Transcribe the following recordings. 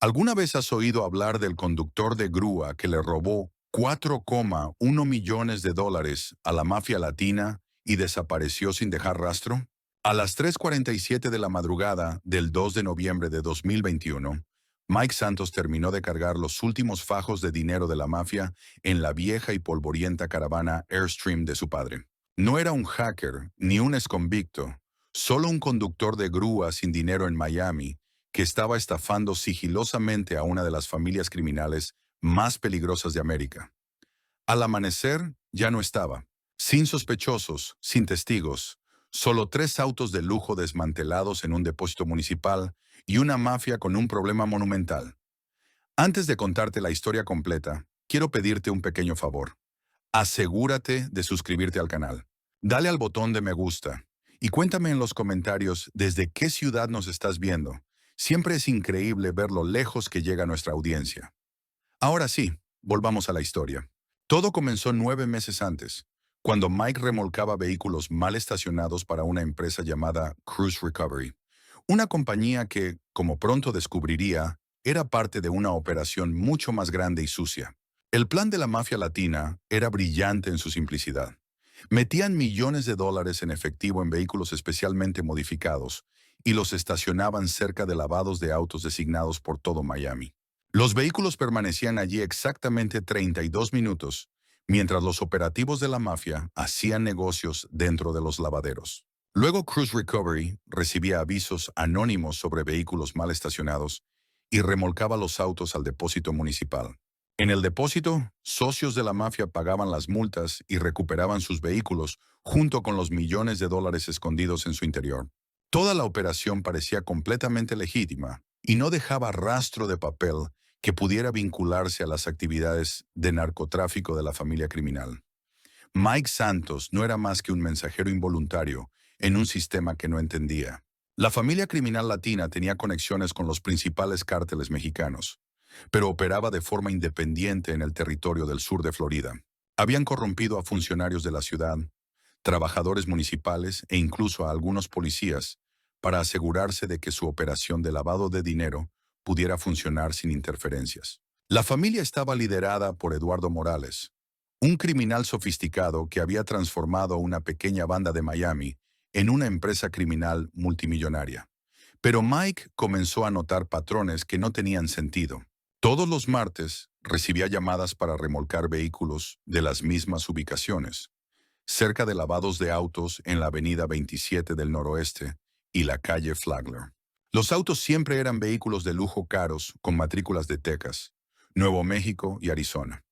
¿Alguna vez has oído hablar del conductor de grúa que le robó 4,1 millones de dólares a la mafia latina y desapareció sin dejar rastro? A las 3:47 de la madrugada del 2 de noviembre de 2021, Mike Santos terminó de cargar los últimos fajos de dinero de la mafia en la vieja y polvorienta caravana Airstream de su padre. No era un hacker ni un exconvicto, solo un conductor de grúa sin dinero en Miami que estaba estafando sigilosamente a una de las familias criminales más peligrosas de América. Al amanecer, ya no estaba. Sin sospechosos, sin testigos, solo 3 autos de lujo desmantelados en un depósito municipal y una mafia con un problema monumental. Antes de contarte la historia completa, quiero pedirte un pequeño favor. Asegúrate de suscribirte al canal. Dale al botón de me gusta y cuéntame en los comentarios desde qué ciudad nos estás viendo. Siempre es increíble ver lo lejos que llega nuestra audiencia. Ahora sí, volvamos a la historia. Todo comenzó 9 meses antes, cuando Mike remolcaba vehículos mal estacionados para una empresa llamada Cruise Recovery, una compañía que, como pronto descubriría, era parte de una operación mucho más grande y sucia. El plan de la mafia latina era brillante en su simplicidad. Metían millones de dólares en efectivo en vehículos especialmente modificados y los estacionaban cerca de lavados de autos designados por todo Miami. Los vehículos permanecían allí exactamente 32 minutos, mientras los operativos de la mafia hacían negocios dentro de los lavaderos. Luego Cruise Recovery recibía avisos anónimos sobre vehículos mal estacionados y remolcaba los autos al depósito municipal. En el depósito, socios de la mafia pagaban las multas y recuperaban sus vehículos junto con los millones de dólares escondidos en su interior. Toda la operación parecía completamente legítima y no dejaba rastro de papel que pudiera vincularse a las actividades de narcotráfico de la familia criminal. Mike Santos no era más que un mensajero involuntario en un sistema que no entendía. La familia criminal latina tenía conexiones con los principales cárteles mexicanos, pero operaba de forma independiente en el territorio del sur de Florida. Habían corrompido a funcionarios de la ciudad, trabajadores municipales e incluso a algunos policías para asegurarse de que su operación de lavado de dinero pudiera funcionar sin interferencias. La familia estaba liderada por Eduardo Morales, un criminal sofisticado que había transformado una pequeña banda de Miami en una empresa criminal multimillonaria. Pero Mike comenzó a notar patrones que no tenían sentido. Todos los martes recibía llamadas para remolcar vehículos de las mismas ubicaciones, cerca de lavados de autos en la avenida 27 del Noroeste y la calle Flagler. Los autos siempre eran vehículos de lujo caros con matrículas de Texas, Nuevo México y Arizona.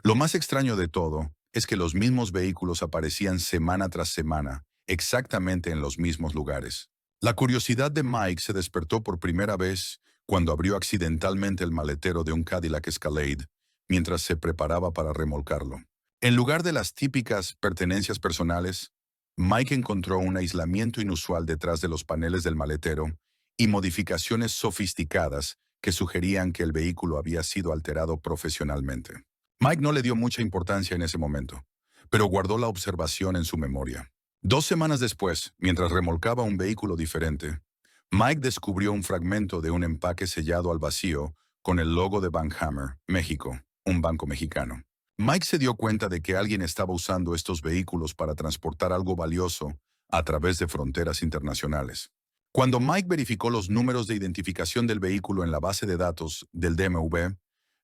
Lo más extraño de todo es que los mismos vehículos aparecían semana tras semana, exactamente en los mismos lugares. La curiosidad de Mike se despertó por primera vez cuando abrió accidentalmente el maletero de un Cadillac Escalade mientras se preparaba para remolcarlo. En lugar de las típicas pertenencias personales, Mike encontró un aislamiento inusual detrás de los paneles del maletero y modificaciones sofisticadas que sugerían que el vehículo había sido alterado profesionalmente. Mike no le dio mucha importancia en ese momento, pero guardó la observación en su memoria. 2 semanas después, mientras remolcaba un vehículo diferente, Mike descubrió un fragmento de un empaque sellado al vacío con el logo de Banhammer, México, un banco mexicano. Mike se dio cuenta de que alguien estaba usando estos vehículos para transportar algo valioso a través de fronteras internacionales. Cuando Mike verificó los números de identificación del vehículo en la base de datos del DMV,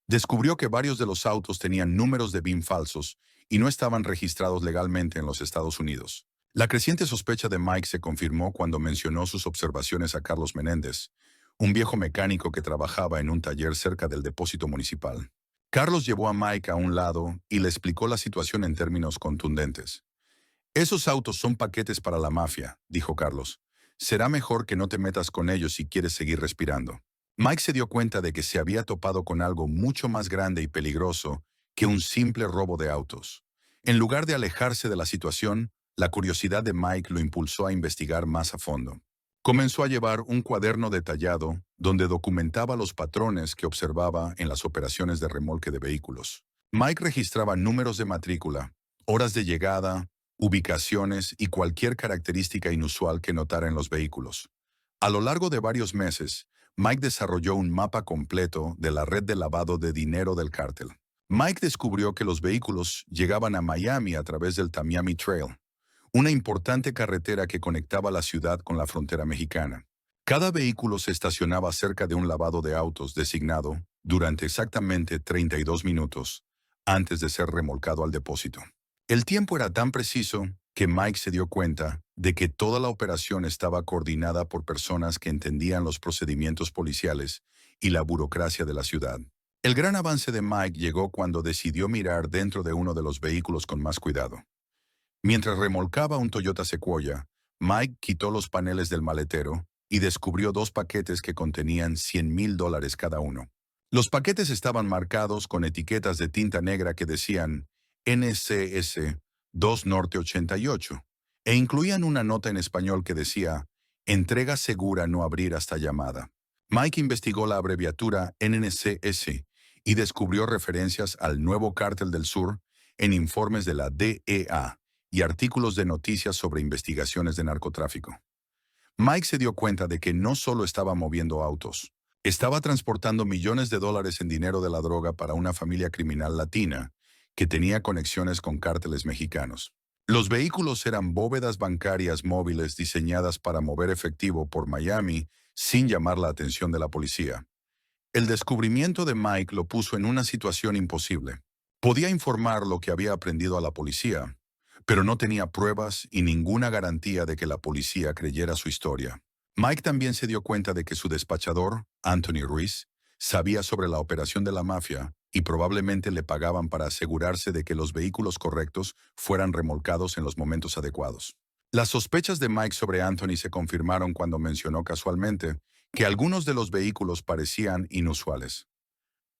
descubrió que varios de los autos tenían números de VIN falsos y no estaban registrados legalmente en los Estados Unidos. La creciente sospecha de Mike se confirmó cuando mencionó sus observaciones a Carlos Menéndez, un viejo mecánico que trabajaba en un taller cerca del depósito municipal. Carlos llevó a Mike a un lado y le explicó la situación en términos contundentes. «Esos autos son paquetes para la mafia», dijo Carlos. «Será mejor que no te metas con ellos si quieres seguir respirando». Mike se dio cuenta de que se había topado con algo mucho más grande y peligroso que un simple robo de autos. En lugar de alejarse de la situación, la curiosidad de Mike lo impulsó a investigar más a fondo. Comenzó a llevar un cuaderno detallado donde documentaba los patrones que observaba en las operaciones de remolque de vehículos. Mike registraba números de matrícula, horas de llegada, ubicaciones y cualquier característica inusual que notara en los vehículos. A lo largo de varios meses, Mike desarrolló un mapa completo de la red de lavado de dinero del cártel. Mike descubrió que los vehículos llegaban a Miami a través del Tamiami Trail, una importante carretera que conectaba la ciudad con la frontera mexicana. Cada vehículo se estacionaba cerca de un lavado de autos designado durante exactamente 32 minutos antes de ser remolcado al depósito. El tiempo era tan preciso que Mike se dio cuenta de que toda la operación estaba coordinada por personas que entendían los procedimientos policiales y la burocracia de la ciudad. El gran avance de Mike llegó cuando decidió mirar dentro de uno de los vehículos con más cuidado. Mientras remolcaba un Toyota Sequoia, Mike quitó los paneles del maletero y descubrió dos paquetes que contenían $100,000 cada uno. Los paquetes estaban marcados con etiquetas de tinta negra que decían NCS 2 Norte 88 e incluían una nota en español que decía entrega segura no abrir hasta llamada. Mike investigó la abreviatura NCS y descubrió referencias al nuevo cártel del sur en informes de la DEA y artículos de noticias sobre investigaciones de narcotráfico. Mike se dio cuenta de que no solo estaba moviendo autos, estaba transportando millones de dólares en dinero de la droga para una familia criminal latina que tenía conexiones con cárteles mexicanos. Los vehículos eran bóvedas bancarias móviles diseñadas para mover efectivo por Miami sin llamar la atención de la policía. El descubrimiento de Mike lo puso en una situación imposible. Podía informar lo que había aprendido a la policía, pero no tenía pruebas y ninguna garantía de que la policía creyera su historia. Mike también se dio cuenta de que su despachador, Anthony Ruiz, sabía sobre la operación de la mafia y probablemente le pagaban para asegurarse de que los vehículos correctos fueran remolcados en los momentos adecuados. Las sospechas de Mike sobre Anthony se confirmaron cuando mencionó casualmente que algunos de los vehículos parecían inusuales.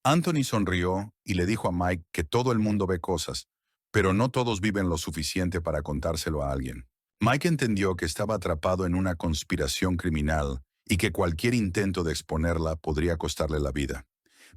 Anthony sonrió y le dijo a Mike que todo el mundo ve cosas, pero no todos viven lo suficiente para contárselo a alguien. Mike entendió que estaba atrapado en una conspiración criminal y que cualquier intento de exponerla podría costarle la vida.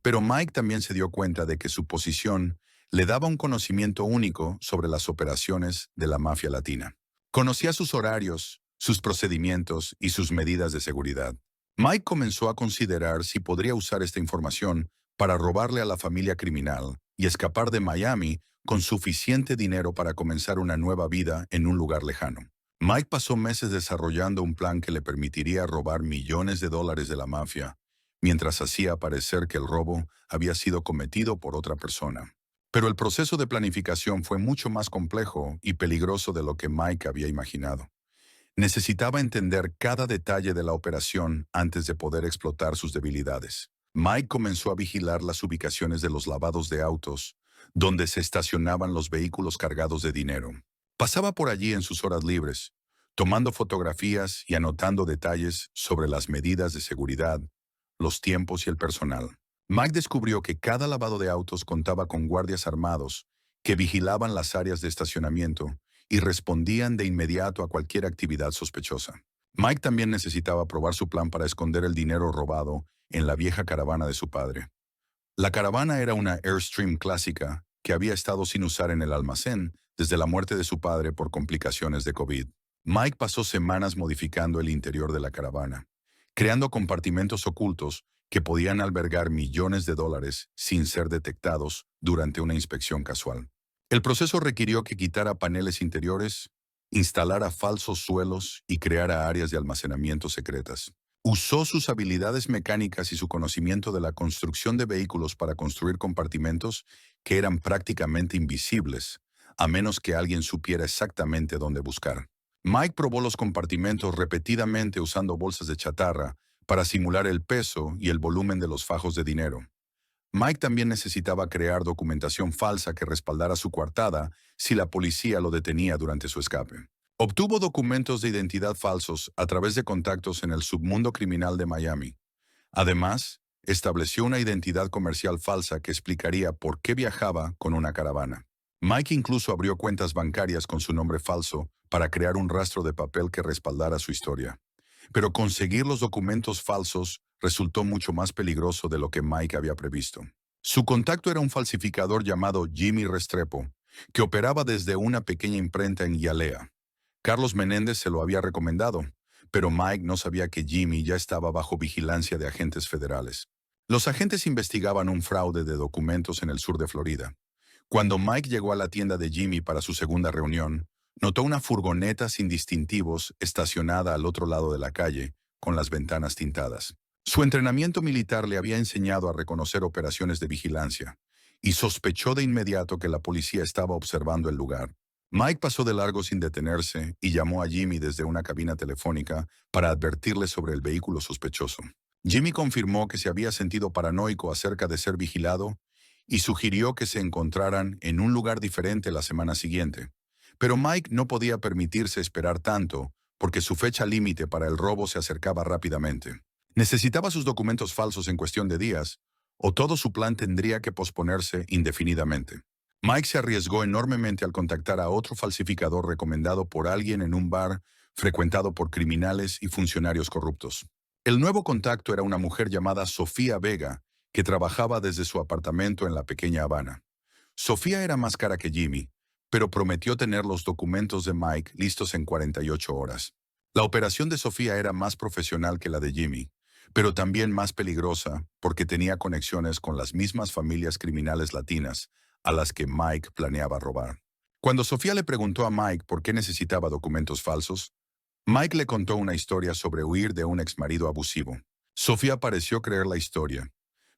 Pero Mike también se dio cuenta de que su posición le daba un conocimiento único sobre las operaciones de la mafia latina. Conocía sus horarios, sus procedimientos y sus medidas de seguridad. Mike comenzó a considerar si podría usar esta información para robarle a la familia criminal y escapar de Miami con suficiente dinero para comenzar una nueva vida en un lugar lejano. Mike pasó meses desarrollando un plan que le permitiría robar millones de dólares de la mafia, mientras hacía parecer que el robo había sido cometido por otra persona. Pero el proceso de planificación fue mucho más complejo y peligroso de lo que Mike había imaginado. Necesitaba entender cada detalle de la operación antes de poder explotar sus debilidades. Mike comenzó a vigilar las ubicaciones de los lavados de autos, donde se estacionaban los vehículos cargados de dinero. Pasaba por allí en sus horas libres, tomando fotografías y anotando detalles sobre las medidas de seguridad, los tiempos y el personal. Mike descubrió que cada lavado de autos contaba con guardias armados que vigilaban las áreas de estacionamiento y respondían de inmediato a cualquier actividad sospechosa. Mike también necesitaba probar su plan para esconder el dinero robado en la vieja caravana de su padre. La caravana era una Airstream clásica que había estado sin usar en el almacén desde la muerte de su padre por complicaciones de COVID. Mike pasó semanas modificando el interior de la caravana, creando compartimentos ocultos que podían albergar millones de dólares sin ser detectados durante una inspección casual. El proceso requirió que quitara paneles interiores, instalara falsos suelos y creara áreas de almacenamiento secretas. Usó sus habilidades mecánicas y su conocimiento de la construcción de vehículos para construir compartimentos que eran prácticamente invisibles, a menos que alguien supiera exactamente dónde buscar. Mike probó los compartimentos repetidamente usando bolsas de chatarra para simular el peso y el volumen de los fajos de dinero. Mike también necesitaba crear documentación falsa que respaldara su coartada si la policía lo detenía durante su escape. Obtuvo documentos de identidad falsos a través de contactos en el submundo criminal de Miami. Además, estableció una identidad comercial falsa que explicaría por qué viajaba con una caravana. Mike incluso abrió cuentas bancarias con su nombre falso para crear un rastro de papel que respaldara su historia. Pero conseguir los documentos falsos resultó mucho más peligroso de lo que Mike había previsto. Su contacto era un falsificador llamado Jimmy Restrepo, que operaba desde una pequeña imprenta en Hialeah. Carlos Menéndez se lo había recomendado, pero Mike no sabía que Jimmy ya estaba bajo vigilancia de agentes federales. Los agentes investigaban un fraude de documentos en el sur de Florida. Cuando Mike llegó a la tienda de Jimmy para su segunda reunión, notó una furgoneta sin distintivos estacionada al otro lado de la calle, con las ventanas tintadas. Su entrenamiento militar le había enseñado a reconocer operaciones de vigilancia, y sospechó de inmediato que la policía estaba observando el lugar. Mike pasó de largo sin detenerse y llamó a Jimmy desde una cabina telefónica para advertirle sobre el vehículo sospechoso. Jimmy confirmó que se había sentido paranoico acerca de ser vigilado y sugirió que se encontraran en un lugar diferente la semana siguiente. Pero Mike no podía permitirse esperar tanto porque su fecha límite para el robo se acercaba rápidamente. Necesitaba sus documentos falsos en cuestión de días, o todo su plan tendría que posponerse indefinidamente. Mike se arriesgó enormemente al contactar a otro falsificador recomendado por alguien en un bar frecuentado por criminales y funcionarios corruptos. El nuevo contacto era una mujer llamada Sofía Vega, que trabajaba desde su apartamento en la pequeña Habana. Sofía era más cara que Jimmy, pero prometió tener los documentos de Mike listos en 48 horas. La operación de Sofía era más profesional que la de Jimmy, pero también más peligrosa porque tenía conexiones con las mismas familias criminales latinas a las que Mike planeaba robar. Cuando Sofía le preguntó a Mike por qué necesitaba documentos falsos, Mike le contó una historia sobre huir de un exmarido abusivo. Sofía pareció creer la historia,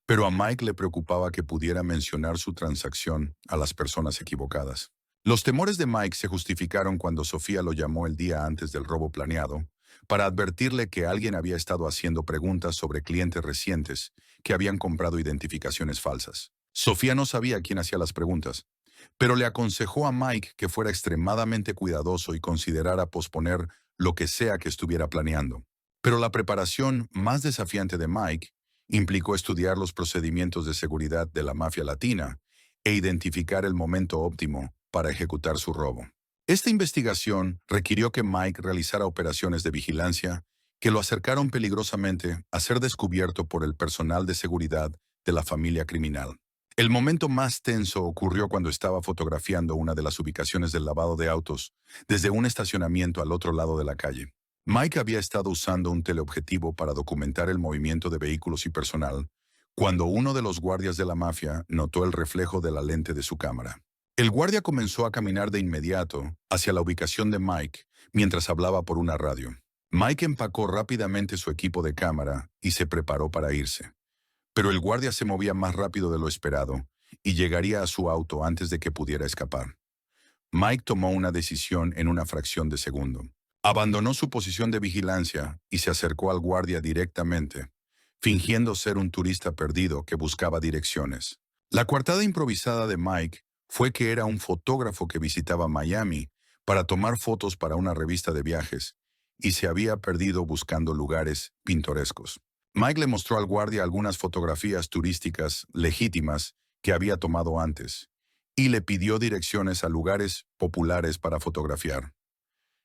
pero a Mike le preocupaba que pudiera mencionar su transacción a las personas equivocadas. Los temores de Mike se justificaron cuando Sofía lo llamó el día antes del robo planeado para advertirle que alguien había estado haciendo preguntas sobre clientes recientes que habían comprado identificaciones falsas. Sofía no sabía quién hacía las preguntas, pero le aconsejó a Mike que fuera extremadamente cuidadoso y considerara posponer lo que sea que estuviera planeando. Pero la preparación más desafiante de Mike implicó estudiar los procedimientos de seguridad de la mafia latina e identificar el momento óptimo para ejecutar su robo. Esta investigación requirió que Mike realizara operaciones de vigilancia que lo acercaron peligrosamente a ser descubierto por el personal de seguridad de la familia criminal. El momento más tenso ocurrió cuando estaba fotografiando una de las ubicaciones del lavado de autos desde un estacionamiento al otro lado de la calle. Mike había estado usando un teleobjetivo para documentar el movimiento de vehículos y personal cuando uno de los guardias de la mafia notó el reflejo de la lente de su cámara. El guardia comenzó a caminar de inmediato hacia la ubicación de Mike mientras hablaba por una radio. Mike empacó rápidamente su equipo de cámara y se preparó para irse. Pero el guardia se movía más rápido de lo esperado y llegaría a su auto antes de que pudiera escapar. Mike tomó una decisión en una fracción de segundo. Abandonó su posición de vigilancia y se acercó al guardia directamente, fingiendo ser un turista perdido que buscaba direcciones. La coartada improvisada de Mike fue que era un fotógrafo que visitaba Miami para tomar fotos para una revista de viajes y se había perdido buscando lugares pintorescos. Mike le mostró al guardia algunas fotografías turísticas legítimas que había tomado antes y le pidió direcciones a lugares populares para fotografiar.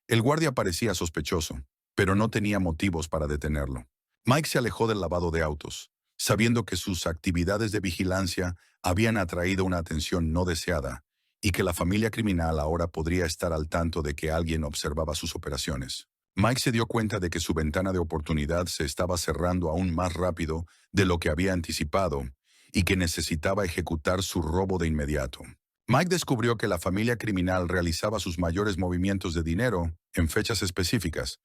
El guardia parecía sospechoso, pero no tenía motivos para detenerlo. Mike se alejó del lavado de autos, sabiendo que sus actividades de vigilancia habían atraído una atención no deseada y que la familia criminal ahora podría estar al tanto de que alguien observaba sus operaciones. Mike se dio cuenta de que su ventana de oportunidad se estaba cerrando aún más rápido de lo que había anticipado y que necesitaba ejecutar su robo de inmediato. Mike descubrió que la familia criminal realizaba sus mayores movimientos de dinero en fechas específicas,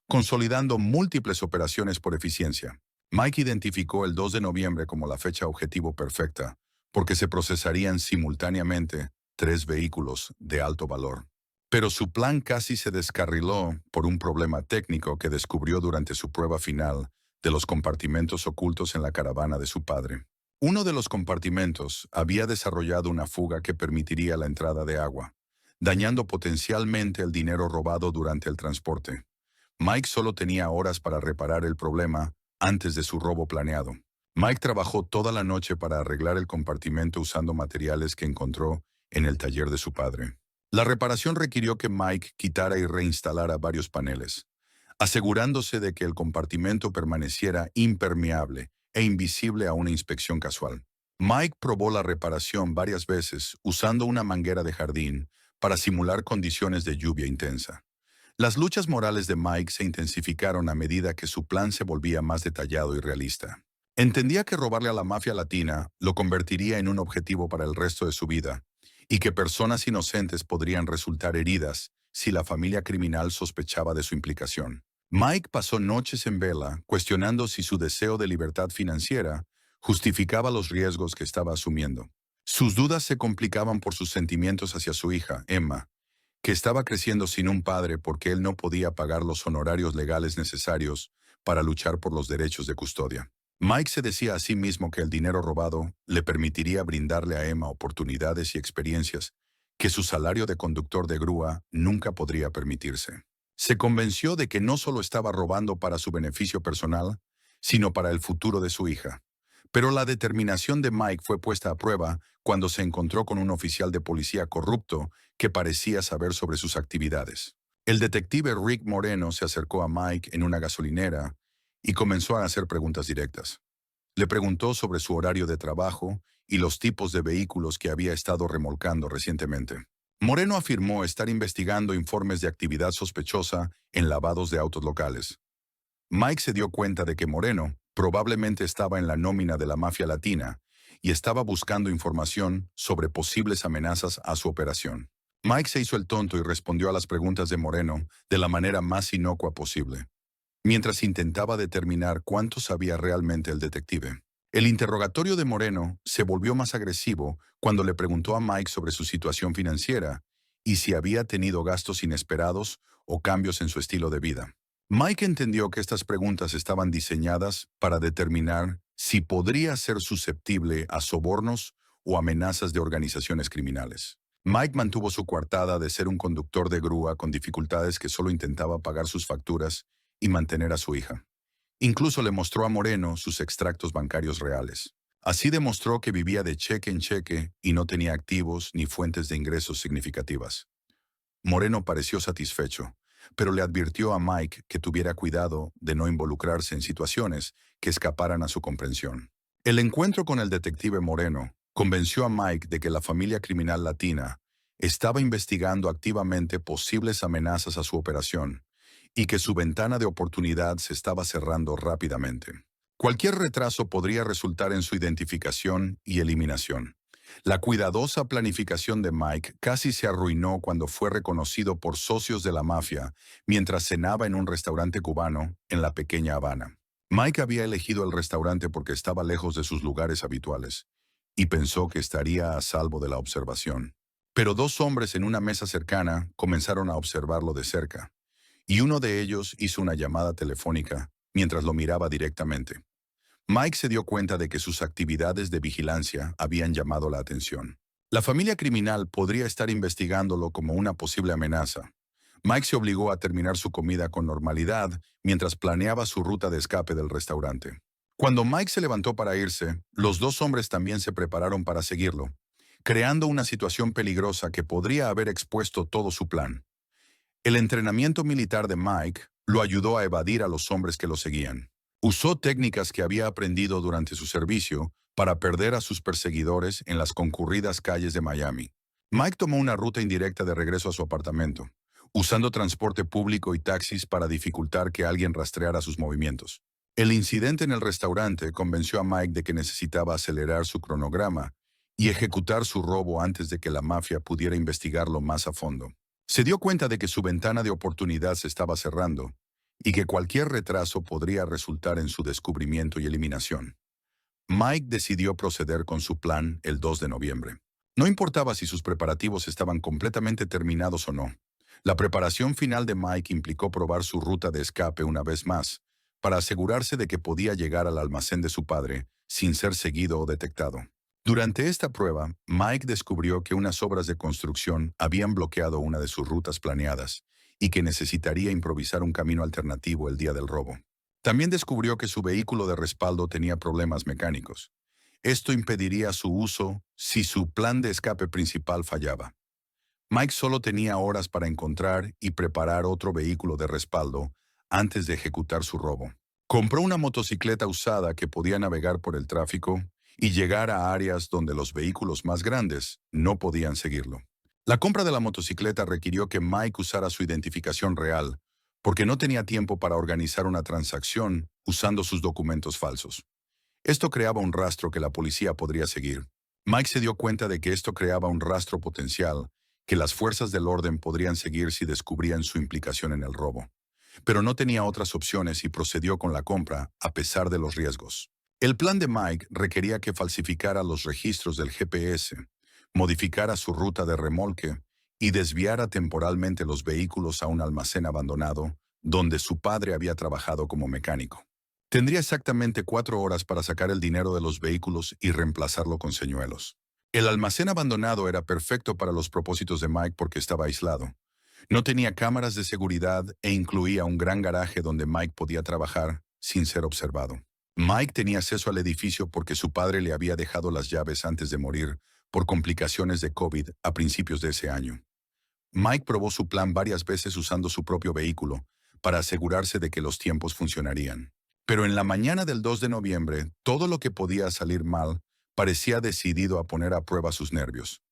consolidando múltiples operaciones por eficiencia. Mike identificó el 2 de noviembre como la fecha objetivo perfecta, porque se procesarían simultáneamente 3 vehículos de alto valor. Pero su plan casi se descarriló por un problema técnico que descubrió durante su prueba final de los compartimentos ocultos en la caravana de su padre. Uno de los compartimentos había desarrollado una fuga que permitiría la entrada de agua, dañando potencialmente el dinero robado durante el transporte. Mike solo tenía horas para reparar el problema antes de su robo planeado. Mike trabajó toda la noche para arreglar el compartimento usando materiales que encontró en el taller de su padre. La reparación requirió que Mike quitara y reinstalara varios paneles, asegurándose de que el compartimento permaneciera impermeable e invisible a una inspección casual. Mike probó la reparación varias veces usando una manguera de jardín para simular condiciones de lluvia intensa. Las luchas morales de Mike se intensificaron a medida que su plan se volvía más detallado y realista. Entendía que robarle a la mafia latina lo convertiría en un objetivo para el resto de su vida, y que personas inocentes podrían resultar heridas si la familia criminal sospechaba de su implicación. Mike pasó noches en vela cuestionando si su deseo de libertad financiera justificaba los riesgos que estaba asumiendo. Sus dudas se complicaban por sus sentimientos hacia su hija, Emma, que estaba creciendo sin un padre porque él no podía pagar los honorarios legales necesarios para luchar por los derechos de custodia. Mike se decía a sí mismo que el dinero robado le permitiría brindarle a Emma oportunidades y experiencias que su salario de conductor de grúa nunca podría permitirse. Se convenció de que no solo estaba robando para su beneficio personal, sino para el futuro de su hija. Pero la determinación de Mike fue puesta a prueba cuando se encontró con un oficial de policía corrupto que parecía saber sobre sus actividades. El detective Rick Moreno se acercó a Mike en una gasolinera y comenzó a hacer preguntas directas. Le preguntó sobre su horario de trabajo y los tipos de vehículos que había estado remolcando recientemente. Moreno afirmó estar investigando informes de actividad sospechosa en lavados de autos locales. Mike se dio cuenta de que Moreno probablemente estaba en la nómina de la mafia latina y estaba buscando información sobre posibles amenazas a su operación. Mike se hizo el tonto y respondió a las preguntas de Moreno de la manera más inocua posible, mientras intentaba determinar cuánto sabía realmente el detective. El interrogatorio de Moreno se volvió más agresivo cuando le preguntó a Mike sobre su situación financiera y si había tenido gastos inesperados o cambios en su estilo de vida. Mike entendió que estas preguntas estaban diseñadas para determinar si podría ser susceptible a sobornos o amenazas de organizaciones criminales. Mike mantuvo su coartada de ser un conductor de grúa con dificultades que solo intentaba pagar sus facturas y mantener a su hija. Incluso le mostró a Moreno sus extractos bancarios reales. Así demostró que vivía de cheque en cheque y no tenía activos ni fuentes de ingresos significativas. Moreno pareció satisfecho, pero le advirtió a Mike que tuviera cuidado de no involucrarse en situaciones que escaparan a su comprensión. El encuentro con el detective Moreno convenció a Mike de que la familia criminal latina estaba investigando activamente posibles amenazas a su operación y que su ventana de oportunidad se estaba cerrando rápidamente. Cualquier retraso podría resultar en su identificación y eliminación. La cuidadosa planificación de Mike casi se arruinó cuando fue reconocido por socios de la mafia mientras cenaba en un restaurante cubano en la pequeña Habana. Mike había elegido el restaurante porque estaba lejos de sus lugares habituales y pensó que estaría a salvo de la observación. Pero dos hombres en una mesa cercana comenzaron a observarlo de cerca, y uno de ellos hizo una llamada telefónica mientras lo miraba directamente. Mike se dio cuenta de que sus actividades de vigilancia habían llamado la atención. La familia criminal podría estar investigándolo como una posible amenaza. Mike se obligó a terminar su comida con normalidad mientras planeaba su ruta de escape del restaurante. Cuando Mike se levantó para irse, los dos hombres también se prepararon para seguirlo, creando una situación peligrosa que podría haber expuesto todo su plan. El entrenamiento militar de Mike lo ayudó a evadir a los hombres que lo seguían. Usó técnicas que había aprendido durante su servicio para perder a sus perseguidores en las concurridas calles de Miami. Mike tomó una ruta indirecta de regreso a su apartamento, usando transporte público y taxis para dificultar que alguien rastreara sus movimientos. El incidente en el restaurante convenció a Mike de que necesitaba acelerar su cronograma y ejecutar su robo antes de que la mafia pudiera investigarlo más a fondo. Se dio cuenta de que su ventana de oportunidad se estaba cerrando y que cualquier retraso podría resultar en su descubrimiento y eliminación. Mike decidió proceder con su plan el 2 de noviembre. No importaba si sus preparativos estaban completamente terminados o no. La preparación final de Mike implicó probar su ruta de escape una vez más, para asegurarse de que podía llegar al almacén de su padre sin ser seguido o detectado. Durante esta prueba, Mike descubrió que unas obras de construcción habían bloqueado una de sus rutas planeadas y que necesitaría improvisar un camino alternativo el día del robo. También descubrió que su vehículo de respaldo tenía problemas mecánicos. Esto impediría su uso si su plan de escape principal fallaba. Mike solo tenía horas para encontrar y preparar otro vehículo de respaldo antes de ejecutar su robo. Compró una motocicleta usada que podía navegar por el tráfico y llegar a áreas donde los vehículos más grandes no podían seguirlo. La compra de la motocicleta requirió que Mike usara su identificación real, porque no tenía tiempo para organizar una transacción usando sus documentos falsos. Esto creaba un rastro que la policía podría seguir. Mike se dio cuenta de que esto creaba un rastro potencial que las fuerzas del orden podrían seguir si descubrían su implicación en el robo. Pero no tenía otras opciones y procedió con la compra a pesar de los riesgos. El plan de Mike requería que falsificara los registros del GPS, modificara su ruta de remolque y desviara temporalmente los vehículos a un almacén abandonado donde su padre había trabajado como mecánico. Tendría exactamente 4 horas para sacar el dinero de los vehículos y reemplazarlo con señuelos. El almacén abandonado era perfecto para los propósitos de Mike porque estaba aislado. No tenía cámaras de seguridad e incluía un gran garaje donde Mike podía trabajar sin ser observado. Mike tenía acceso al edificio porque su padre le había dejado las llaves antes de morir por complicaciones de COVID a principios de ese año. Mike probó su plan varias veces usando su propio vehículo para asegurarse de que los tiempos funcionarían. Pero en la mañana del 2 de noviembre, todo lo que podía salir mal parecía decidido a poner a prueba sus nervios.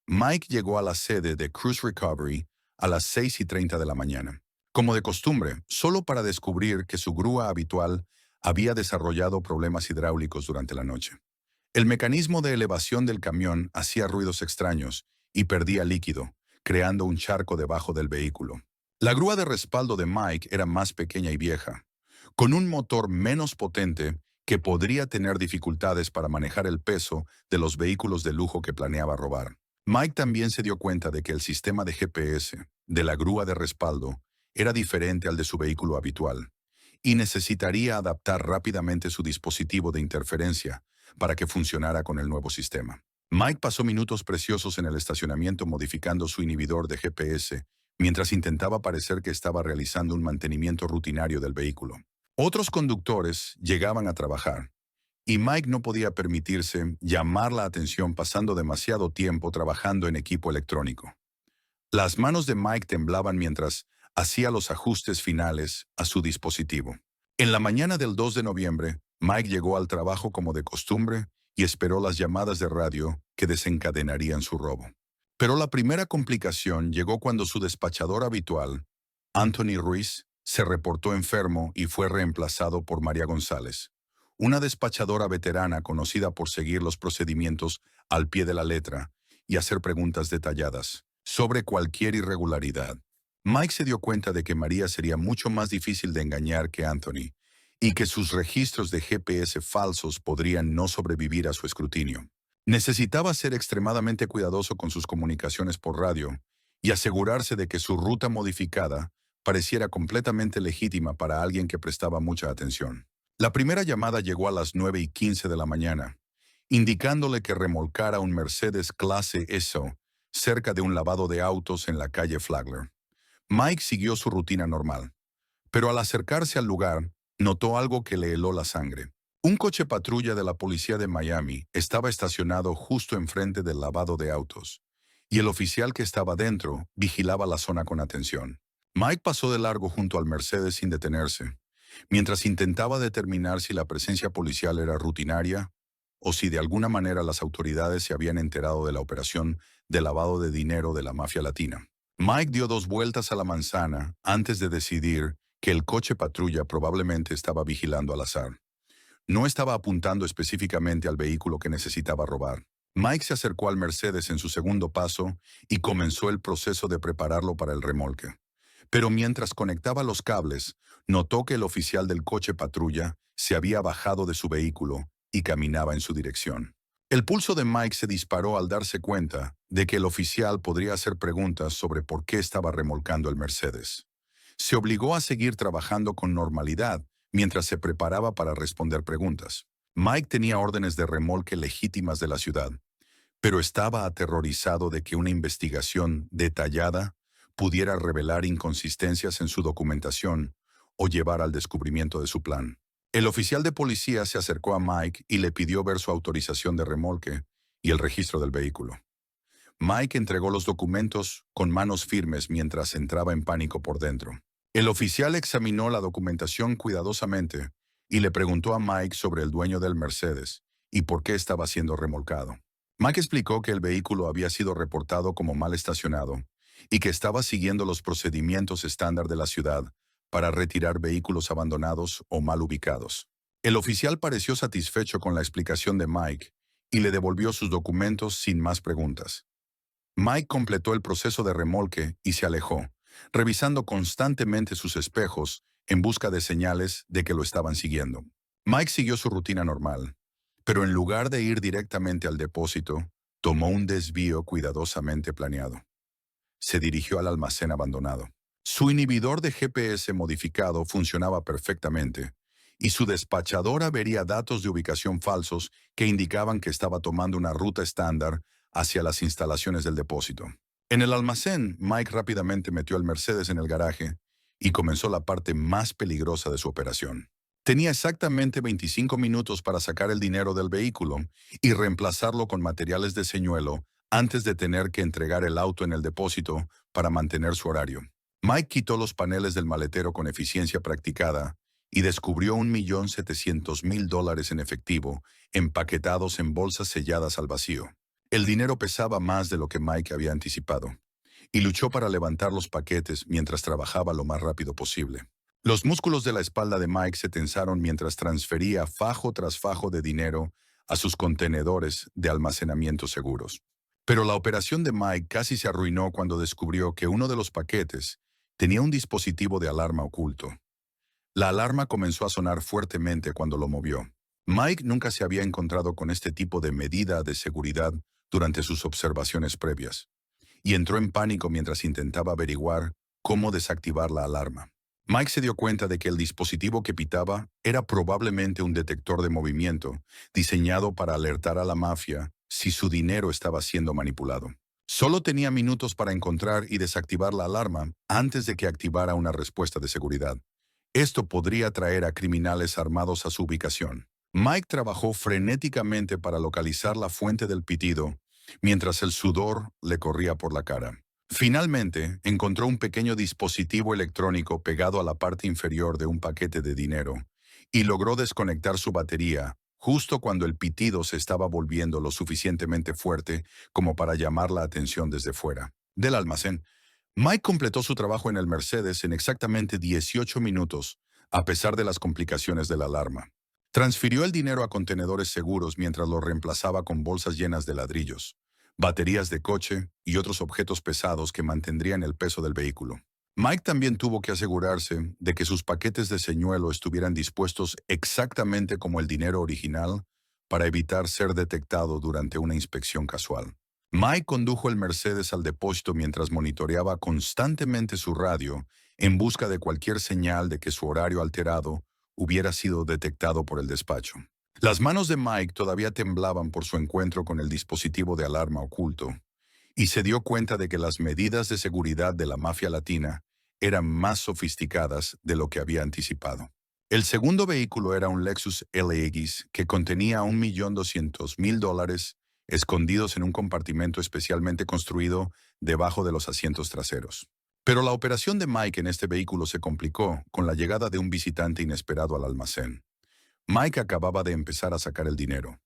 Mike llegó a la sede de Cruise Recovery a las 6:30 de la mañana, como de costumbre, solo para descubrir que su grúa habitual había desarrollado problemas hidráulicos durante la noche. El mecanismo de elevación del camión hacía ruidos extraños y perdía líquido, creando un charco debajo del vehículo. La grúa de respaldo de Mike era más pequeña y vieja, con un motor menos potente que podría tener dificultades para manejar el peso de los vehículos de lujo que planeaba robar. Mike también se dio cuenta de que el sistema de GPS de la grúa de respaldo era diferente al de su vehículo habitual y necesitaría adaptar rápidamente su dispositivo de interferencia para que funcionara con el nuevo sistema. Mike pasó minutos preciosos en el estacionamiento modificando su inhibidor de GPS mientras intentaba parecer que estaba realizando un mantenimiento rutinario del vehículo. Otros conductores llegaban a trabajar, y Mike no podía permitirse llamar la atención pasando demasiado tiempo trabajando en equipo electrónico. Las manos de Mike temblaban mientras hacía los ajustes finales a su dispositivo. En la mañana del 2 de noviembre, Mike llegó al trabajo como de costumbre y esperó las llamadas de radio que desencadenarían su robo. Pero la primera complicación llegó cuando su despachador habitual, Anthony Ruiz, se reportó enfermo y fue reemplazado por María González, una despachadora veterana conocida por seguir los procedimientos al pie de la letra y hacer preguntas detalladas sobre cualquier irregularidad. Mike se dio cuenta de que María sería mucho más difícil de engañar que Anthony y que sus registros de GPS falsos podrían no sobrevivir a su escrutinio. Necesitaba ser extremadamente cuidadoso con sus comunicaciones por radio y asegurarse de que su ruta modificada pareciera completamente legítima para alguien que prestaba mucha atención. La primera llamada llegó a las 9:15 de la mañana, indicándole que remolcara un Mercedes clase ESO cerca de un lavado de autos en la calle Flagler. Mike siguió su rutina normal, pero al acercarse al lugar, notó algo que le heló la sangre. Un coche patrulla de la policía de Miami estaba estacionado justo enfrente del lavado de autos, y el oficial que estaba dentro vigilaba la zona con atención. Mike pasó de largo junto al Mercedes sin detenerse, mientras intentaba determinar si la presencia policial era rutinaria o si de alguna manera las autoridades se habían enterado de la operación de lavado de dinero de la mafia latina. Mike dio 2 vueltas a la manzana antes de decidir que el coche patrulla probablemente estaba vigilando al azar. No estaba apuntando específicamente al vehículo que necesitaba robar. Mike se acercó al Mercedes en su segundo paso y comenzó el proceso de prepararlo para el remolque. Pero mientras conectaba los cables, notó que el oficial del coche patrulla se había bajado de su vehículo y caminaba en su dirección. El pulso de Mike se disparó al darse cuenta de que el oficial podría hacer preguntas sobre por qué estaba remolcando el Mercedes. Se obligó a seguir trabajando con normalidad mientras se preparaba para responder preguntas. Mike tenía órdenes de remolque legítimas de la ciudad, pero estaba aterrorizado de que una investigación detallada pudiera revelar inconsistencias en su documentación o llevar al descubrimiento de su plan. El oficial de policía se acercó a Mike y le pidió ver su autorización de remolque y el registro del vehículo. Mike entregó los documentos con manos firmes mientras entraba en pánico por dentro. El oficial examinó la documentación cuidadosamente y le preguntó a Mike sobre el dueño del Mercedes y por qué estaba siendo remolcado. Mike explicó que el vehículo había sido reportado como mal estacionado y que estaba siguiendo los procedimientos estándar de la ciudad para retirar vehículos abandonados o mal ubicados. El oficial pareció satisfecho con la explicación de Mike y le devolvió sus documentos sin más preguntas. Mike completó el proceso de remolque y se alejó, revisando constantemente sus espejos en busca de señales de que lo estaban siguiendo. Mike siguió su rutina normal, pero en lugar de ir directamente al depósito, tomó un desvío cuidadosamente planeado. Se dirigió al almacén abandonado. Su inhibidor de GPS modificado funcionaba perfectamente, y su despachadora vería datos de ubicación falsos que indicaban que estaba tomando una ruta estándar hacia las instalaciones del depósito. En el almacén, Mike rápidamente metió el Mercedes en el garaje y comenzó la parte más peligrosa de su operación. Tenía exactamente 25 minutos para sacar el dinero del vehículo y reemplazarlo con materiales de señuelo antes de tener que entregar el auto en el depósito para mantener su horario. Mike quitó los paneles del maletero con eficiencia practicada y descubrió $1.700.000 en efectivo, empaquetados en bolsas selladas al vacío. El dinero pesaba más de lo que Mike había anticipado, y luchó para levantar los paquetes mientras trabajaba lo más rápido posible. Los músculos de la espalda de Mike se tensaron mientras transfería fajo tras fajo de dinero a sus contenedores de almacenamiento seguros. Pero la operación de Mike casi se arruinó cuando descubrió que uno de los paquetes tenía un dispositivo de alarma oculto. La alarma comenzó a sonar fuertemente cuando lo movió. Mike nunca se había encontrado con este tipo de medida de seguridad durante sus observaciones previas, y entró en pánico mientras intentaba averiguar cómo desactivar la alarma. Mike se dio cuenta de que el dispositivo que pitaba era probablemente un detector de movimiento, diseñado para alertar a la mafia si su dinero estaba siendo manipulado. Solo tenía minutos para encontrar y desactivar la alarma antes de que activara una respuesta de seguridad. Esto podría traer a criminales armados a su ubicación. Mike trabajó frenéticamente para localizar la fuente del pitido, mientras el sudor le corría por la cara. Finalmente, encontró un pequeño dispositivo electrónico pegado a la parte inferior de un paquete de dinero y logró desconectar su batería justo cuando el pitido se estaba volviendo lo suficientemente fuerte como para llamar la atención desde fuera del almacén. Mike completó su trabajo en el Mercedes en exactamente 18 minutos, a pesar de las complicaciones de la alarma. Transfirió el dinero a contenedores seguros mientras lo reemplazaba con bolsas llenas de ladrillos, baterías de coche y otros objetos pesados que mantendrían el peso del vehículo. Mike también tuvo que asegurarse de que sus paquetes de señuelo estuvieran dispuestos exactamente como el dinero original para evitar ser detectado durante una inspección casual. Mike condujo el Mercedes al depósito mientras monitoreaba constantemente su radio en busca de cualquier señal de que su horario alterado hubiera sido detectado por el despacho. Las manos de Mike todavía temblaban por su encuentro con el dispositivo de alarma oculto, y se dio cuenta de que las medidas de seguridad de la mafia latina eran más sofisticadas de lo que había anticipado. El segundo vehículo era un Lexus LX que contenía $1.200.000 escondidos en un compartimento especialmente construido debajo de los asientos traseros. Pero la operación de Mike en este vehículo se complicó con la llegada de un visitante inesperado al almacén. Mike acababa de empezar a sacar el dinero.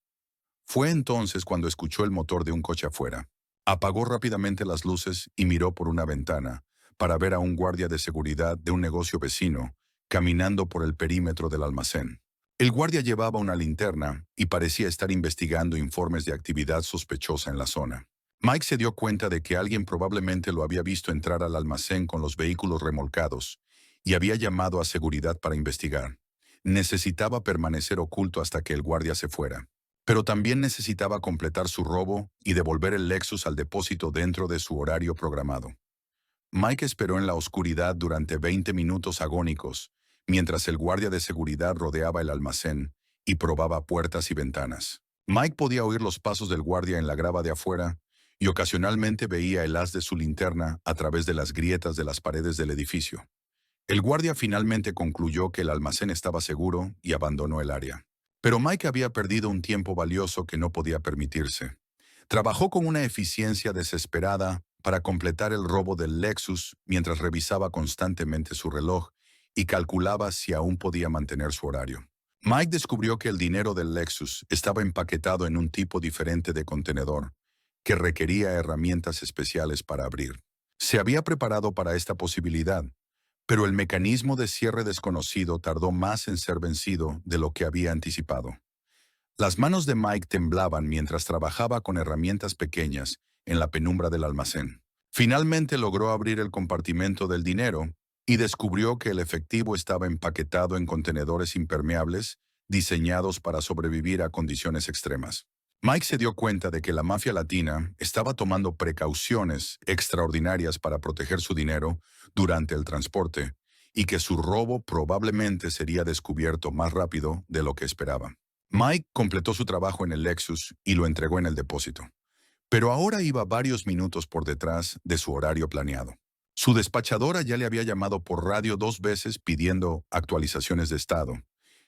Fue entonces cuando escuchó el motor de un coche afuera. Apagó rápidamente las luces y miró por una ventana para ver a un guardia de seguridad de un negocio vecino caminando por el perímetro del almacén. El guardia llevaba una linterna y parecía estar investigando informes de actividad sospechosa en la zona. Mike se dio cuenta de que alguien probablemente lo había visto entrar al almacén con los vehículos remolcados y había llamado a seguridad para investigar. Necesitaba permanecer oculto hasta que el guardia se fuera, pero también necesitaba completar su robo y devolver el Lexus al depósito dentro de su horario programado. Mike esperó en la oscuridad durante 20 minutos agónicos, mientras el guardia de seguridad rodeaba el almacén y probaba puertas y ventanas. Mike podía oír los pasos del guardia en la grava de afuera y ocasionalmente veía el haz de su linterna a través de las grietas de las paredes del edificio. El guardia finalmente concluyó que el almacén estaba seguro y abandonó el área. Pero Mike había perdido un tiempo valioso que no podía permitirse. Trabajó con una eficiencia desesperada para completar el robo del Lexus mientras revisaba constantemente su reloj y calculaba si aún podía mantener su horario. Mike descubrió que el dinero del Lexus estaba empaquetado en un tipo diferente de contenedor, que requería herramientas especiales para abrir. Se había preparado para esta posibilidad, pero el mecanismo de cierre desconocido tardó más en ser vencido de lo que había anticipado. Las manos de Mike temblaban mientras trabajaba con herramientas pequeñas en la penumbra del almacén. Finalmente logró abrir el compartimento del dinero y descubrió que el efectivo estaba empaquetado en contenedores impermeables diseñados para sobrevivir a condiciones extremas. Mike se dio cuenta de que la mafia latina estaba tomando precauciones extraordinarias para proteger su dinero durante el transporte y que su robo probablemente sería descubierto más rápido de lo que esperaba. Mike completó su trabajo en el Lexus y lo entregó en el depósito, pero ahora iba varios minutos por detrás de su horario planeado. Su despachadora ya le había llamado por radio 2 veces pidiendo actualizaciones de estado,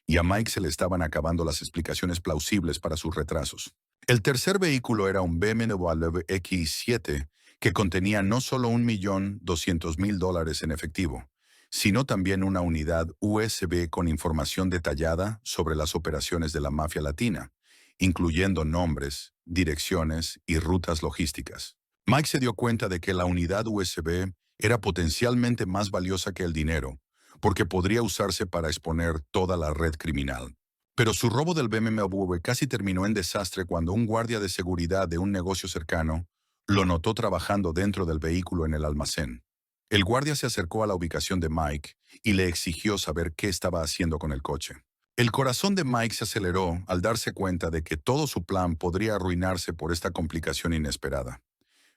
y a Mike se le estaban acabando las explicaciones plausibles para sus retrasos. El tercer vehículo era un BMW X7 que contenía no solo $1.200.000 en efectivo, sino también una unidad USB con información detallada sobre las operaciones de la mafia latina, incluyendo nombres, direcciones y rutas logísticas. Mike se dio cuenta de que la unidad USB era potencialmente más valiosa que el dinero, porque podría usarse para exponer toda la red criminal. Pero su robo del BMW casi terminó en desastre cuando un guardia de seguridad de un negocio cercano lo notó trabajando dentro del vehículo en el almacén. El guardia se acercó a la ubicación de Mike y le exigió saber qué estaba haciendo con el coche. El corazón de Mike se aceleró al darse cuenta de que todo su plan podría arruinarse por esta complicación inesperada.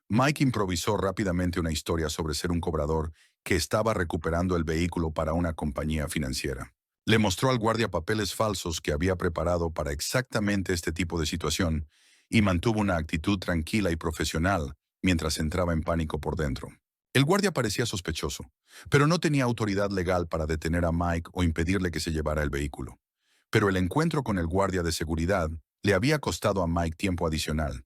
Mike improvisó rápidamente una historia sobre ser un cobrador que estaba recuperando el vehículo para una compañía financiera. Le mostró al guardia papeles falsos que había preparado para exactamente este tipo de situación y mantuvo una actitud tranquila y profesional mientras entraba en pánico por dentro. El guardia parecía sospechoso, pero no tenía autoridad legal para detener a Mike o impedirle que se llevara el vehículo. Pero el encuentro con el guardia de seguridad le había costado a Mike tiempo adicional.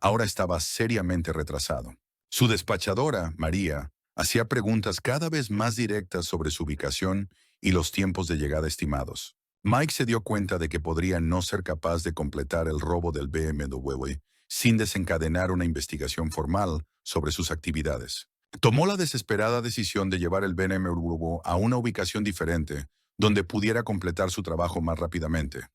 Ahora estaba seriamente retrasado. Su despachadora, María, hacía preguntas cada vez más directas sobre su ubicación y los tiempos de llegada estimados. Mike se dio cuenta de que podría no ser capaz de completar el robo del BMW sin desencadenar una investigación formal sobre sus actividades. Tomó la desesperada decisión de llevar el BMW a una ubicación diferente, donde pudiera completar su trabajo más rápidamente.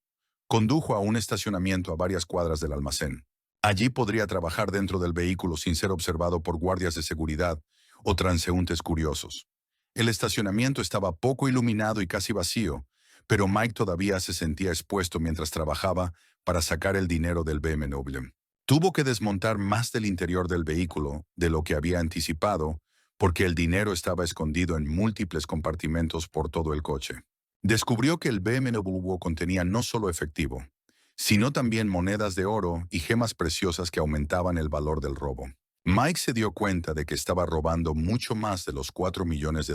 Condujo a un estacionamiento a varias cuadras del almacén. Allí podría trabajar dentro del vehículo sin ser observado por guardias de seguridad o transeúntes curiosos. El estacionamiento estaba poco iluminado y casi vacío, pero Mike todavía se sentía expuesto mientras trabajaba para sacar el dinero del BMW. Tuvo que desmontar más del interior del vehículo de lo que había anticipado, porque el dinero estaba escondido en múltiples compartimentos por todo el coche. Descubrió que el BMW contenía no solo efectivo, sino también monedas de oro y gemas preciosas que aumentaban el valor del robo. Mike se dio cuenta de que estaba robando mucho más de los $4 millones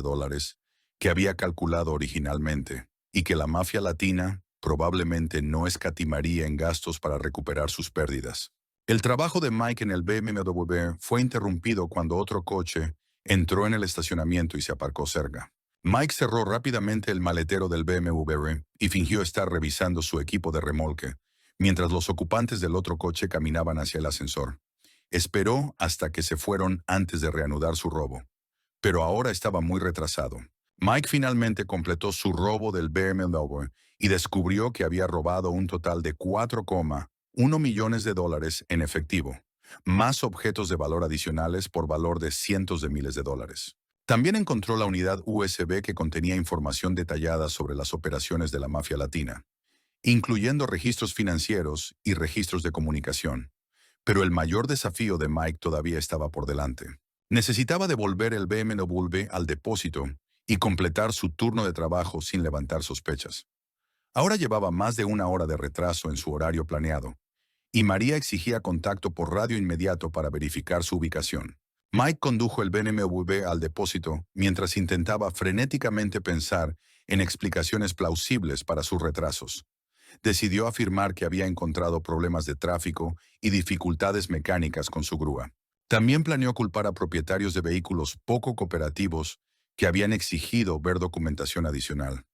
que había calculado originalmente, y que la mafia latina probablemente no escatimaría en gastos para recuperar sus pérdidas. El trabajo de Mike en el BMW fue interrumpido cuando otro coche entró en el estacionamiento y se aparcó cerca. Mike cerró rápidamente el maletero del BMW y fingió estar revisando su equipo de remolque, mientras los ocupantes del otro coche caminaban hacia el ascensor. Esperó hasta que se fueron antes de reanudar su robo, pero ahora estaba muy retrasado. Mike finalmente completó su robo del BMW y descubrió que había robado un total de $4,1 millones en efectivo, más objetos de valor adicionales por valor de cientos de miles de dólares. También encontró la unidad USB que contenía información detallada sobre las operaciones de la mafia latina, incluyendo registros financieros y registros de comunicación. Pero el mayor desafío de Mike todavía estaba por delante. Necesitaba devolver el BMW al depósito y completar su turno de trabajo sin levantar sospechas. Ahora llevaba más de una hora de retraso en su horario planeado, y María exigía contacto por radio inmediato para verificar su ubicación. Mike condujo el BMW al depósito mientras intentaba frenéticamente pensar en explicaciones plausibles para sus retrasos. Decidió afirmar que había encontrado problemas de tráfico y dificultades mecánicas con su grúa. También planeó culpar a propietarios de vehículos poco cooperativos que habían exigido ver documentación adicional.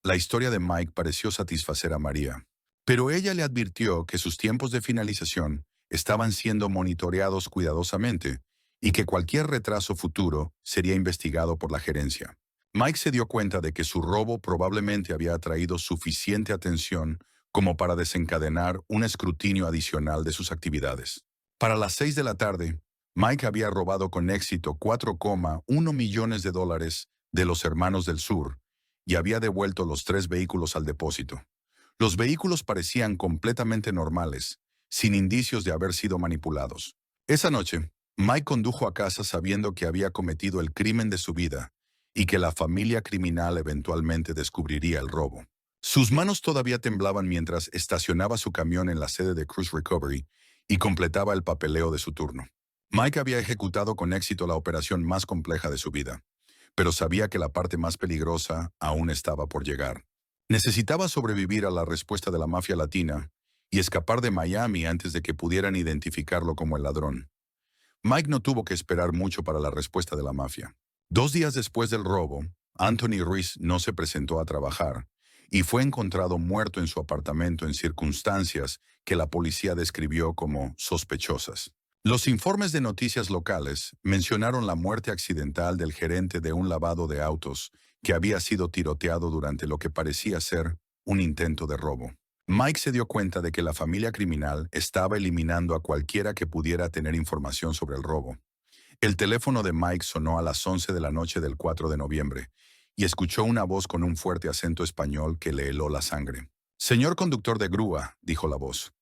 La historia de Mike pareció satisfacer a María, pero ella le advirtió que sus tiempos de finalización estaban siendo monitoreados cuidadosamente y que cualquier retraso futuro sería investigado por la gerencia. Mike se dio cuenta de que su robo probablemente había atraído suficiente atención como para desencadenar un escrutinio adicional de sus actividades. Para las 6 de la tarde, Mike había robado con éxito 4,1 millones de dólares de los Hermanos del Sur y había devuelto los 3 vehículos al depósito. Los vehículos parecían completamente normales, sin indicios de haber sido manipulados. Esa noche, Mike condujo a casa sabiendo que había cometido el crimen de su vida y que la familia criminal eventualmente descubriría el robo. Sus manos todavía temblaban mientras estacionaba su camión en la sede de Cruise Recovery y completaba el papeleo de su turno. Mike había ejecutado con éxito la operación más compleja de su vida, pero sabía que la parte más peligrosa aún estaba por llegar. Necesitaba sobrevivir a la respuesta de la mafia latina y escapar de Miami antes de que pudieran identificarlo como el ladrón. Mike no tuvo que esperar mucho para la respuesta de la mafia. 2 días después del robo, Anthony Ruiz no se presentó a trabajar y fue encontrado muerto en su apartamento en circunstancias que la policía describió como sospechosas. Los informes de noticias locales mencionaron la muerte accidental del gerente de un lavado de autos que había sido tiroteado durante lo que parecía ser un intento de robo. Mike se dio cuenta de que la familia criminal estaba eliminando a cualquiera que pudiera tener información sobre el robo. El teléfono de Mike sonó a las 11 de la noche del 4 de noviembre y escuchó una voz con un fuerte acento español que le heló la sangre. «Señor conductor de grúa», dijo la voz,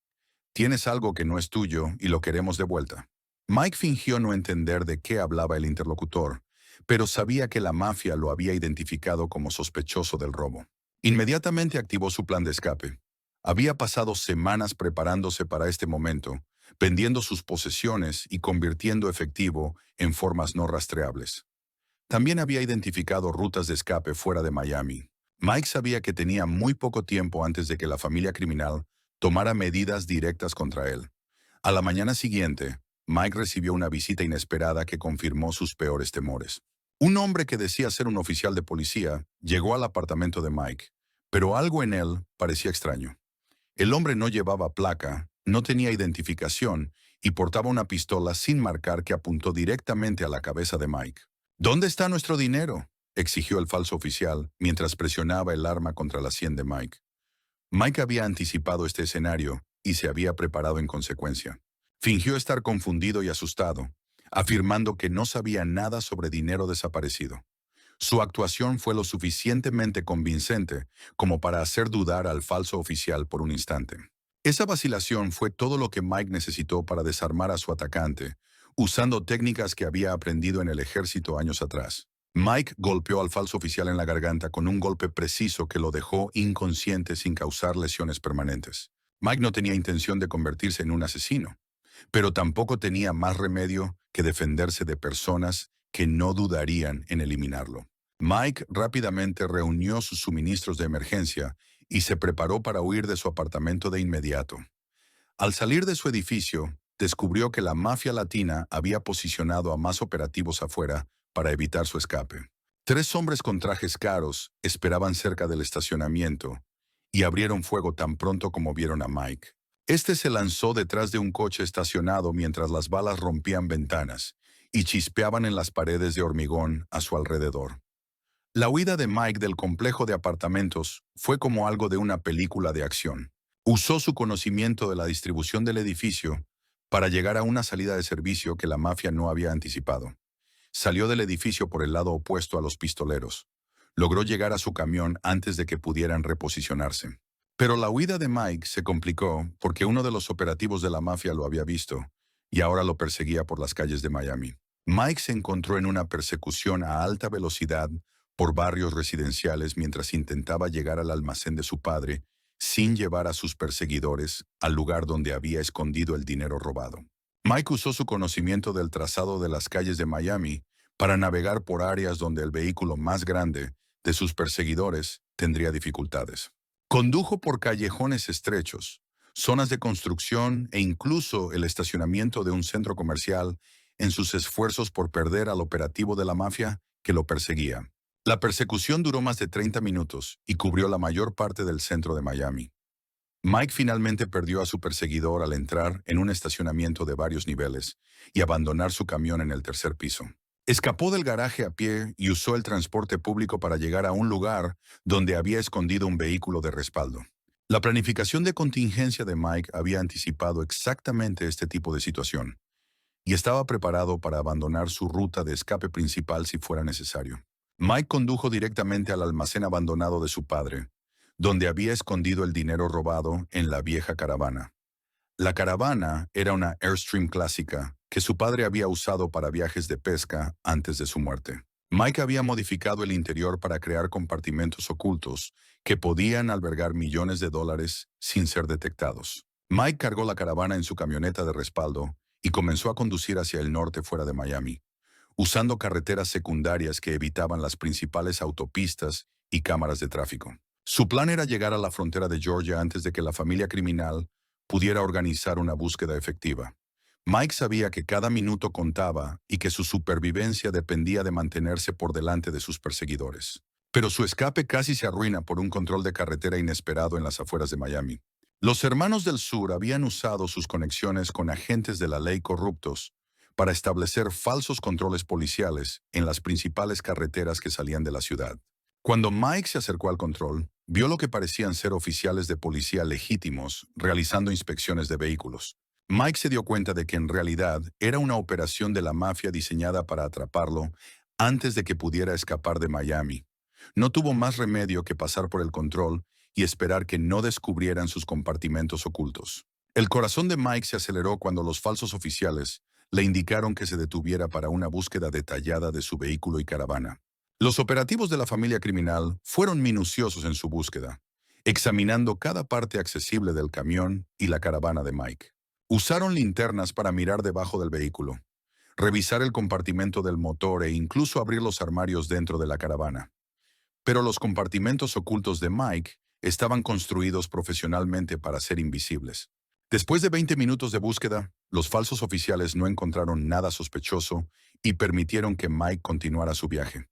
«tienes algo que no es tuyo y lo queremos de vuelta». Mike fingió no entender de qué hablaba el interlocutor, pero sabía que la mafia lo había identificado como sospechoso del robo. Inmediatamente activó su plan de escape. Había pasado semanas preparándose para este momento, vendiendo sus posesiones y convirtiendo efectivo en formas no rastreables. También había identificado rutas de escape fuera de Miami. Mike sabía que tenía muy poco tiempo antes de que la familia criminal tomara medidas directas contra él. A la mañana siguiente, Mike recibió una visita inesperada que confirmó sus peores temores. Un hombre que decía ser un oficial de policía llegó al apartamento de Mike, pero algo en él parecía extraño. El hombre no llevaba placa, no tenía identificación y portaba una pistola sin marcar que apuntó directamente a la cabeza de Mike. «¿Dónde está nuestro dinero?», exigió el falso oficial mientras presionaba el arma contra la sien de Mike. Mike había anticipado este escenario y se había preparado en consecuencia. Fingió estar confundido y asustado, afirmando que no sabía nada sobre dinero desaparecido. Su actuación fue lo suficientemente convincente como para hacer dudar al falso oficial por un instante. Esa vacilación fue todo lo que Mike necesitó para desarmar a su atacante, usando técnicas que había aprendido en el ejército años atrás. Mike golpeó al falso oficial en la garganta con un golpe preciso que lo dejó inconsciente sin causar lesiones permanentes. Mike no tenía intención de convertirse en un asesino, pero tampoco tenía más remedio que defenderse de personas que no dudarían en eliminarlo. Mike rápidamente reunió sus suministros de emergencia y se preparó para huir de su apartamento de inmediato. Al salir de su edificio, descubrió que la mafia latina había posicionado a más operativos afuera para evitar su escape. 3 hombres con trajes caros esperaban cerca del estacionamiento y abrieron fuego tan pronto como vieron a Mike. Este se lanzó detrás de un coche estacionado mientras las balas rompían ventanas y chispeaban en las paredes de hormigón a su alrededor. La huida de Mike del complejo de apartamentos fue como algo de una película de acción. Usó su conocimiento de la distribución del edificio para llegar a una salida de servicio que la mafia no había anticipado. Salió del edificio por el lado opuesto a los pistoleros. Logró llegar a su camión antes de que pudieran reposicionarse. Pero la huida de Mike se complicó porque uno de los operativos de la mafia lo había visto y ahora lo perseguía por las calles de Miami. Mike se encontró en una persecución a alta velocidad por barrios residenciales mientras intentaba llegar al almacén de su padre sin llevar a sus perseguidores al lugar donde había escondido el dinero robado. Mike usó su conocimiento del trazado de las calles de Miami para navegar por áreas donde el vehículo más grande de sus perseguidores tendría dificultades. Condujo por callejones estrechos, zonas de construcción e incluso el estacionamiento de un centro comercial en sus esfuerzos por perder al operativo de la mafia que lo perseguía. La persecución duró más de 30 minutos y cubrió la mayor parte del centro de Miami. Mike finalmente perdió a su perseguidor al entrar en un estacionamiento de varios niveles y abandonar su camión en el tercer piso. Escapó del garaje a pie y usó el transporte público para llegar a un lugar donde había escondido un vehículo de respaldo. La planificación de contingencia de Mike había anticipado exactamente este tipo de situación y estaba preparado para abandonar su ruta de escape principal si fuera necesario. Mike condujo directamente al almacén abandonado de su padre, donde había escondido el dinero robado en la vieja caravana. La caravana era una Airstream clásica que su padre había usado para viajes de pesca antes de su muerte. Mike había modificado el interior para crear compartimentos ocultos que podían albergar millones de dólares sin ser detectados. Mike cargó la caravana en su camioneta de respaldo y comenzó a conducir hacia el norte fuera de Miami, usando carreteras secundarias que evitaban las principales autopistas y cámaras de tráfico. Su plan era llegar a la frontera de Georgia antes de que la familia criminal pudiera organizar una búsqueda efectiva. Mike sabía que cada minuto contaba y que su supervivencia dependía de mantenerse por delante de sus perseguidores. Pero su escape casi se arruina por un control de carretera inesperado en las afueras de Miami. Los hermanos del sur habían usado sus conexiones con agentes de la ley corruptos para establecer falsos controles policiales en las principales carreteras que salían de la ciudad. Cuando Mike se acercó al control, vio lo que parecían ser oficiales de policía legítimos realizando inspecciones de vehículos. Mike se dio cuenta de que en realidad era una operación de la mafia diseñada para atraparlo antes de que pudiera escapar de Miami. No tuvo más remedio que pasar por el control y esperar que no descubrieran sus compartimentos ocultos. El corazón de Mike se aceleró cuando los falsos oficiales le indicaron que se detuviera para una búsqueda detallada de su vehículo y caravana. Los operativos de la familia criminal fueron minuciosos en su búsqueda, examinando cada parte accesible del camión y la caravana de Mike. Usaron linternas para mirar debajo del vehículo, revisar el compartimento del motor e incluso abrir los armarios dentro de la caravana. Pero los compartimentos ocultos de Mike estaban construidos profesionalmente para ser invisibles. Después de 20 minutos de búsqueda, los falsos oficiales no encontraron nada sospechoso y permitieron que Mike continuara su viaje.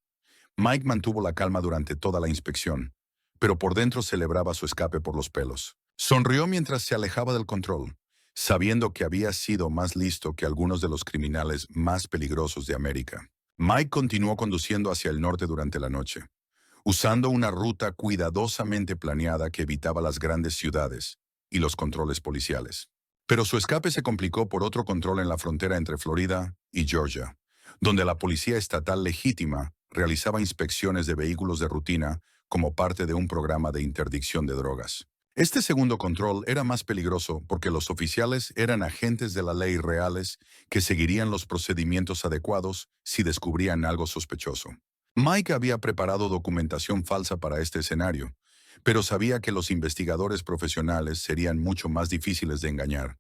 Mike mantuvo la calma durante toda la inspección, pero por dentro celebraba su escape por los pelos. Sonrió mientras se alejaba del control, sabiendo que había sido más listo que algunos de los criminales más peligrosos de América. Mike continuó conduciendo hacia el norte durante la noche, usando una ruta cuidadosamente planeada que evitaba las grandes ciudades y los controles policiales. Pero su escape se complicó por otro control en la frontera entre Florida y Georgia, donde la policía estatal legítima realizaba inspecciones de vehículos de rutina como parte de un programa de interdicción de drogas. Este segundo control era más peligroso porque los oficiales eran agentes de la ley reales que seguirían los procedimientos adecuados si descubrían algo sospechoso. Mike había preparado documentación falsa para este escenario, pero sabía que los investigadores profesionales serían mucho más difíciles de engañar.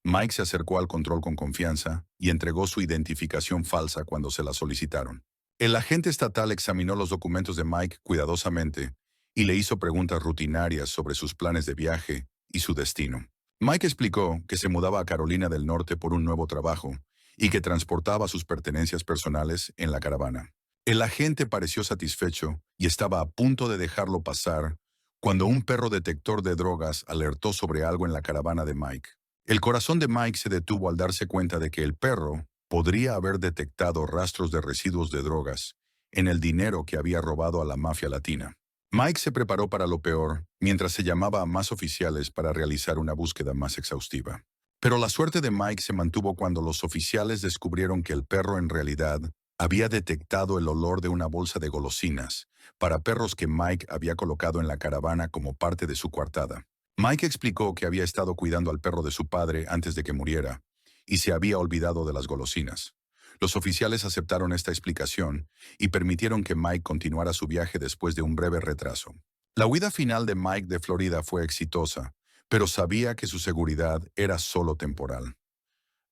Mike se acercó al control con confianza y entregó su identificación falsa cuando se la solicitaron. El agente estatal examinó los documentos de Mike cuidadosamente y le hizo preguntas rutinarias sobre sus planes de viaje y su destino. Mike explicó que se mudaba a Carolina del Norte por un nuevo trabajo y que transportaba sus pertenencias personales en la caravana. El agente pareció satisfecho y estaba a punto de dejarlo pasar cuando un perro detector de drogas alertó sobre algo en la caravana de Mike. El corazón de Mike se detuvo al darse cuenta de que el perro podría haber detectado rastros de residuos de drogas en el dinero que había robado a la mafia latina. Mike se preparó para lo peor mientras se llamaba a más oficiales para realizar una búsqueda más exhaustiva. Pero la suerte de Mike se mantuvo cuando los oficiales descubrieron que el perro en realidad había detectado el olor de una bolsa de golosinas para perros que Mike había colocado en la caravana como parte de su coartada. Mike explicó que había estado cuidando al perro de su padre antes de que muriera y se había olvidado de las golosinas. Los oficiales aceptaron esta explicación y permitieron que Mike continuara su viaje después de un breve retraso. La huida final de Mike de Florida fue exitosa, pero sabía que su seguridad era solo temporal.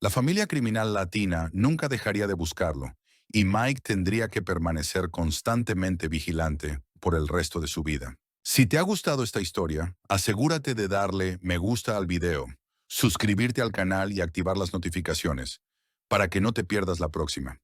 La familia criminal latina nunca dejaría de buscarlo, y Mike tendría que permanecer constantemente vigilante por el resto de su vida. Si te ha gustado esta historia, asegúrate de darle me gusta al video, suscribirte al canal y activar las notificaciones para que no te pierdas la próxima.